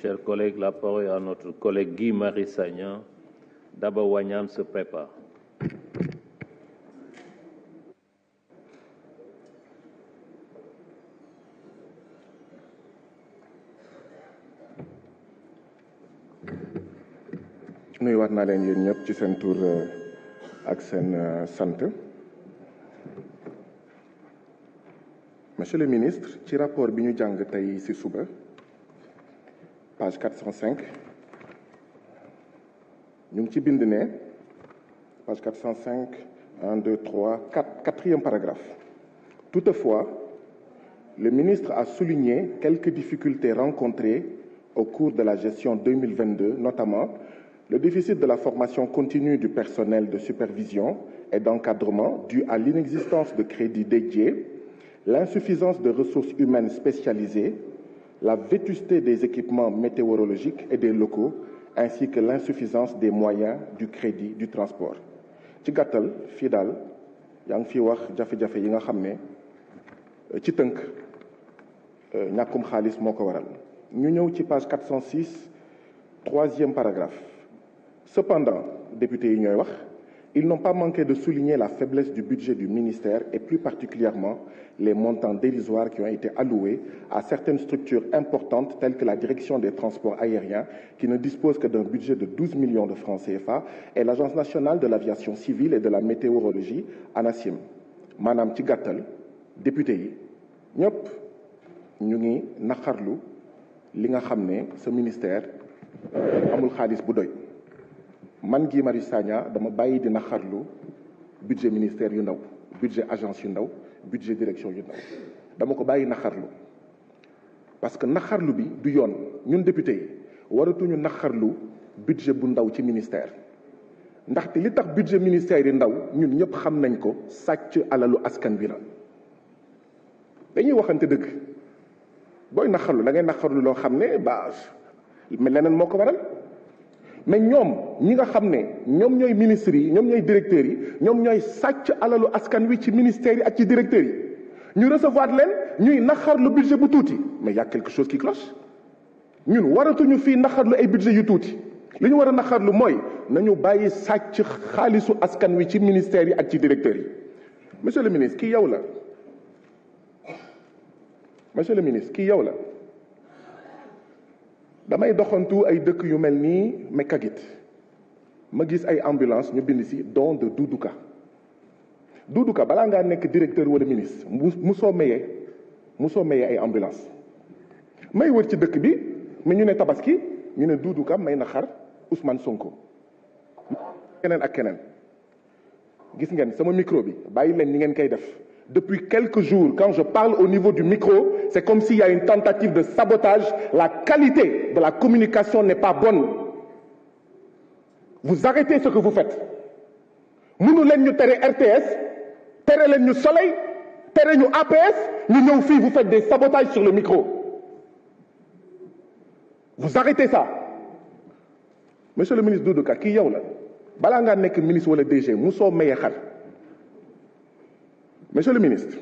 Chers collègues, la parole est à notre collègue Guy Marius Sagna. Daba Wanyam se prépare. nuyuwaat naa leen yéen ñëpp ci seen tur ak seen sant. Monsieur le ministre, ci rapport bi ñu jàng tey ci suba page 405 ñu ngi ci bind ne page 405 1 2 3 4 quatrième paragraphe. Toutefois, le ministre a souligné quelques difficultés rencontrées au cours de la gestion 2022, notamment le déficit de la formation continue du personnel de supervision et d'encadrement dû à l'inexistence de crédits dédiés, l'insuffisance de ressources humaines spécialisées, la vétusté des équipements météorologiques et des locaux, ainsi que l'insuffisance des moyens du crédit du transport. ci gàttal fii daal yaa ngi fi wax jafe-jafe yi nga xam ne ci tënk ñàkkum xaalis moo ko waral. ñu ñëw ci page 406 troisième paragraphe. Cependant, députés yi ñooy wax, ils n'ont pas manqué de souligner la faiblesse du budget du ministère et plus particulièrement les montants dérisoires qui ont été alloués à certaines structures importantes telles que la direction des transports aériens qui ne dispose que d'un budget de 12 millions de francs CFA et l'Agence nationale de l'aviation civile et de la météorologie ANACIM. maanaam ci gàttal député yi ñëpp ñu ngi naqarlu li nga xam ne ce ministère amul xaalis bu doy. man Guy Marius Sagna dama bàyyi di naqarlu budget ministère yu ndaw budget agence yu ndaw budget direction yu ndaw dama ko bàyyi naqarlu parce que naqarlu bi du yoon. ñun député yi waratuñu naqarlu budget bu ndaw ci ministère ndaxte li tax budget ministère yi ndaw ñun ñëpp xam nañ ko sàcc alalu askan bi la. dañuy waxante dëgg booy naqarlu da ngay naqarlu loo xam ne mais leneen moo ko waral. mais ñoom ñi nga xam ne ñoom ñooy ministres yi ñoom ñooy directeurs yi ñoom ñooy sàcc alalu askan wi ci ministères yi ak ci directeurs yi ñu recevoir leen ñuy naxarlu budget bu tuuti mais y a quelque chose qui cloche. ñun waratuñu fii naxarlu ay budget yu tuuti li ñu war a naxarlu mooy nañu bàyyi sàcc xaalisu askan wi ci ministères yi ak ci directeurs yi. monsieur le ministre kii yow la monsieur le ministre kii yow la. damay doxantu ay dëkk yu mel nii Mekkagit ma gis ay ambulance ñu bind ci don de Doudou Ka balaa ngaa nekk directeur wala ministre musoo mayee ay ambulance may wër ci dëkk bi mais ñu ne tabaski ñu ne Doudou Ka may na xar Ousmane Sonko keneen ak keneen. gis ngeen sama micro bi bàyyi leen ni ngeen koy def. Depuis quelques jours, quand je parle au niveau du micro, c'est comme s'il y a une tentative de sabotage. La qualité de la communication n'est pas bonne. Vous arrêtez ce que vous faites. Mënu leen ñu tere RTS, tere leen ñu Soleil, tere ñu APS, ñu ñëw fii vous faites des sabotages sur le micro. Vous arrêtez ça. Monsieur le ministre Doudou Ka kii yow la balaa ngaa nekk ministre wala DG musoo mayee xar. Monsieur le ministre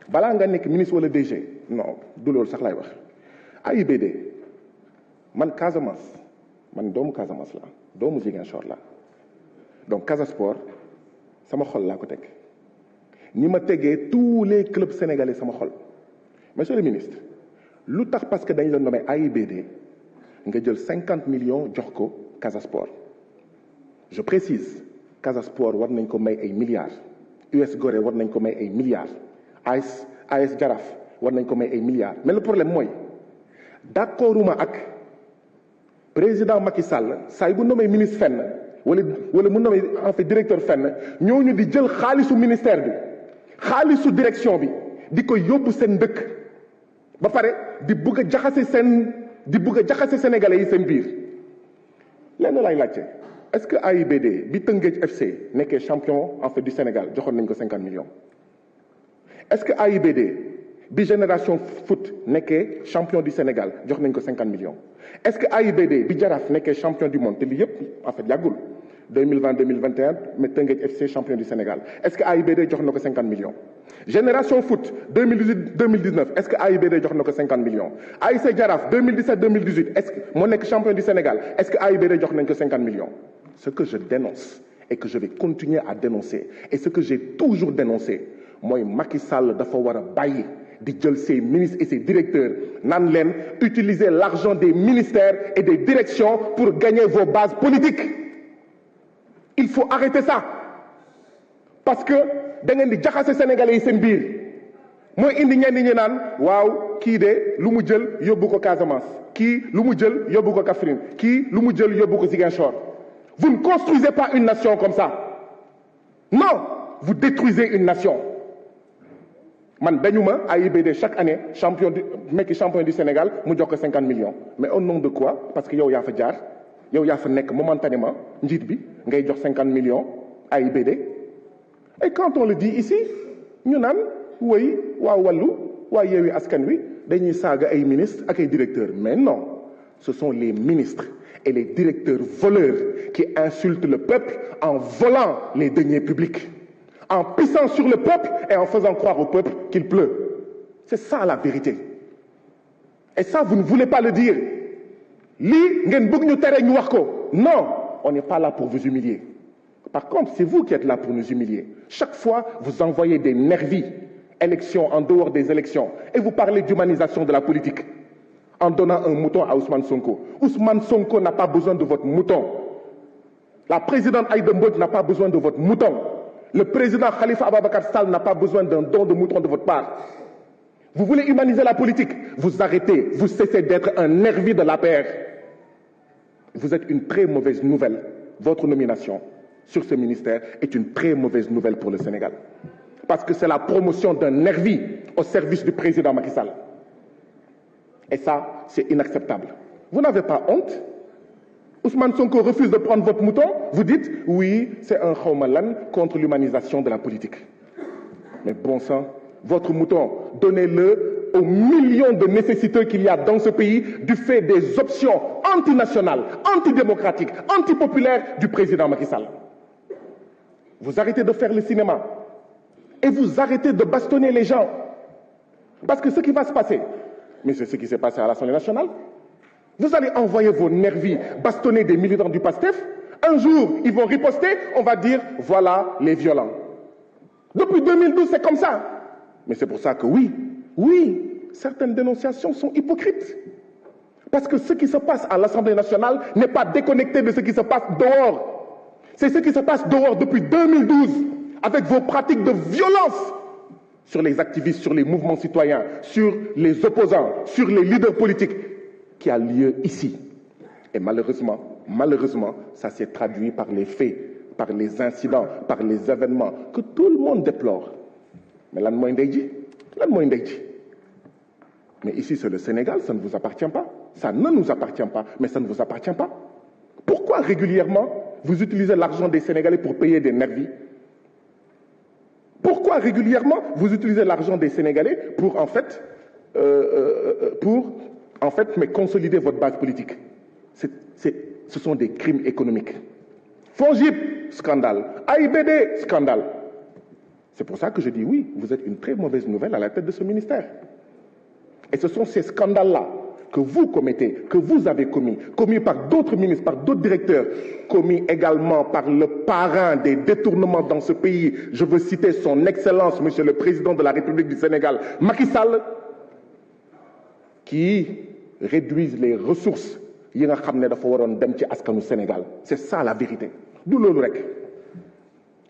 balaa nga nekk ministre wala DG non du loolu sax laay wax AIBD man Casamance man doomu Casamance la doomu Ziguinchor la donc Casa Sport sama xol laa ko teg ni ma tegee tous les clubs sénégalais sama xol. Monsieur le ministre lu tax parce que dañ la nommé AIBD nga jël 50 millions jox ko Casa Sport. Je précise Casa Sport war nañ ko may ay milliards. US Gorée war nañ ko may ay milliards AS Jaraaf war nañ ko may ay milliards mais le problème mooy d'accorduma ak président Macky Sall saa bu nommé ministre fenn wala mu nommé en fait directeur fenn ñooñu di jël xaalisu ministère bi xaalisu direction bi di ko yóbbu seen dëkk ba pare di bëgg a jaxase sénégalais yi seen biir. lenn laay laajte. Est-ce que AIBD bi Teungueth FC nekkee champion en fait du Sénégal joxoon nañ ko 50 millions. Est-ce que AIBD bi Génération Foot nekkee champion du Sénégal jox nañ ko 50 millions. Est-ce que AIBD bi Jaraaf nekkee champion du monde te lii yëpp en fait yàggul 2020-2021 mais Teungueth FC champion du Sénégal est-ce que AIBD jox na ko 50 millions. Génération Foot 2018-2019 est-ce que AIBD jox na ko 50 millions. ASC Jaraaf 2017-2018 est-ce que moo nekk champion du Sénégal est-ce que AIBD jox nañ ko 50 millions. Ce que je dénonce et que je vais continuer à dénoncer et ce que j'ai toujours dénoncé mooy Macky Sall dafa war a bàyyi di jël ses ministres et ses directeurs naan leen utiliser l'argent des ministères et des directions pour gagner vos bases politiques. Il faut arrêter ça parce que da ngeen di jaxase sénégalais yi seen biir mooy indi ñenn ñi naan waaw kii de lu mu jël yóbbu ko Casamance kii lu mu jël yóbbu ko Kaffrine kii lu mu jël yóbbu ko Ziguinchor. Vous ne construisez pas une nation comme ça. Non, vous détruisez une nation. Man dañuma AIBD chaque année champion du Sénégal mu jox ko 50 millions mais au nom de quoi parce que yow yaa fa jaar yow yaa fa nekk momentanément njiit bi ngay jox 50 millions AIBD et quand on le dit ici ñu naan woy waa wàllu waa Yewwi Askan Wi dañuy saaga ay ministres ak ay directeurs mais non ce sont les ministres et les directeurs voleurs qui insultent le peuple en volant les deniers publics, en pissant sur le peuple et en faisant croire au peuple qu'il pleut. C'est ça la vérité. Et ça, vous ne voulez pas le dire. Non, on n'est pas là pour vous humilier. Par contre, c'est vous qui êtes là pour nous humilier. Chaque fois, vous envoyez des nervis, élections en dehors des élections, et vous parlez d'humanisation de la politique. En donnant un mouton à Ousmane Sonko. Ousmane Sonko n'a pas besoin de votre mouton. La présidente Aïda Mbodj n'a pas besoin de votre mouton. Le président Khalifa Ababacar Sall n'a pas besoin d'un don de mouton de votre part. Vous voulez humaniser la politique. Vous arrêtez, vous cessez d'être un nervi de l'APR. Vous êtes une très mauvaise nouvelle. Votre nomination sur ce ministère est une très mauvaise nouvelle pour le Sénégal. Parce que c'est la promotion d'un nervi au service du président Macky Sall. Et ça, c'est inacceptable. Vous n'avez pas honte? Ousmane Sonko refuse de prendre votre mouton. Vous dites, oui, c'est un khawmalan contre l'humanisation de la politique. Mais bon sang, votre mouton, donnez-le aux millions de nécessiteux qu'il y a dans ce pays du fait des options antinationales, antidémocratiques, antipopulaires du président Macky Sall. Vous arrêtez de faire le cinéma et vous arrêtez de bastonner les gens. Parce que ce qui va se passer, mais c'est ce qui s'est passé à l'Assemblée nationale. Vous allez envoyer vos nervis bastonner des militants du PASTEF. Un jour, ils vont riposter. On va dire, voilà les violents. Depuis 2012, c'est comme ça. Mais c'est pour ça que oui, certaines dénonciations sont hypocrites. Parce que ce qui se passe à l'Assemblée nationale n'est pas déconnecté de ce qui se passe dehors. C'est ce qui se passe dehors depuis 2012, avec vos pratiques de violence sur les activistes, sur les mouvements citoyens, sur les opposants, sur les leaders politiques, qui a lieu ici. Et malheureusement, ça s'est traduit par les faits, par les incidents, par les événements que tout le monde déplore. Mais lan mooy ndey ji? Mais ici, c'est le Sénégal, ça ne vous appartient pas. Ça ne nous appartient pas, mais ça ne vous appartient pas. Pourquoi régulièrement vous utilisez l'argent des Sénégalais pour payer des nervis? Pourquoi régulièrement vous utilisez l'argent des Sénégalais pour mais consolider votre base politique? Ce sont des crimes économiques. FONGIP, scandale. AIBD, scandale. C'est pour ça que je dis oui, vous êtes une très mauvaise nouvelle à la tête de ce ministère. Et ce sont ces scandales-là que vous commettez, que vous avez commis par d'autres ministres, par d'autres directeurs, commis également par le parrain des détournements dans ce pays. Je veux citer son Excellence, Monsieur le Président de la République du Sénégal, Macky Sall, qui réduisent les ressources yi nga xam ne dafa waroon dem ci askanu Sénégal. C'est ça la vérité. Du loolu rek.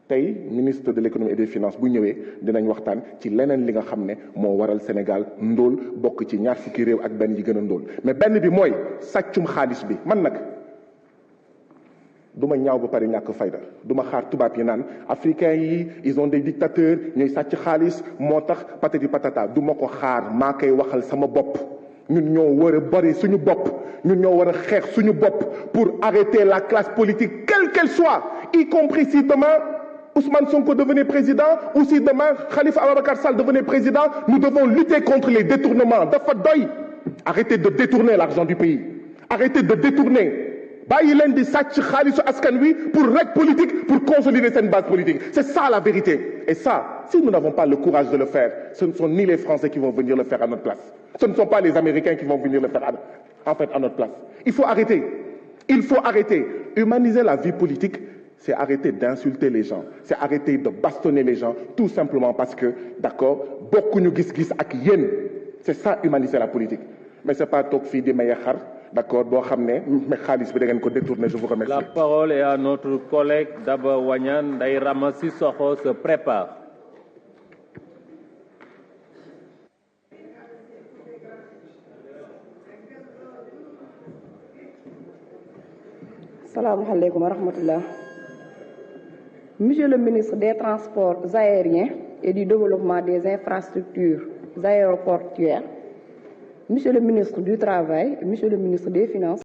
Tey ministre de l'économie et des finances bu ñëwee dinañ waxtaan ci leneen li nga xam ne moo waral Sénégal ndóol bokk ci ñaar fukki réew ak benn yi gën a ndóol mais benn bi mooy sàccum xaalis bi man nag du ma ñaaw ba pare ñàkk fayda du ma xaar tubaab yi naan africains yi ils ont des dictateurs ñooy sàcc xaalis moo tax patati patata du ma ko xaar maa koy waxal sama bopp ñun ñoo war a bari suñu bopp ñun ñoo war a xeex suñu bopp pour arrêter la classe politique quelle qu'elle soit y compris si demain Ousmane Sonko devenait président ou si demain Khalifa Ababacar Sall devenait président, nous devons lutter contre les détournements. Dafa doy. Arrêtez de détourner l'argent du pays. Arrêtez de détourner. bàyyi leen di sàcc xaalisu askan wi pour rek politique, pour consolider cette base politique. C'est ça la vérité. Et ça, si nous n'avons pas le courage de le faire, ce ne sont ni les Français qui vont venir le faire à notre place. Ce ne sont pas les Américains qui vont venir le faire à notre place. Il faut arrêter. Il faut arrêter. Humaniser la vie politique, c'est arrêter d'insulter les gens. C'est arrêter de bastonner les gens, tout simplement parce que, d'accord, beaucoup nous gis ak yen. C'est ça, humaniser la politique. Mais c'est pas tok fi di maye xar, d'accord, bo xamné mais xaliss bi da ngeen ko détourner, je vous remercie. La parole est à notre collègue Daba Wanyan. Ndeye Rama Sissoko se prépare. Salam alaikum wa rahmatullah. Monsieur le ministre des Transports aériens et du Développement des infrastructures aéroportuaires, Monsieur le ministre du Travail, Monsieur le ministre des Finances,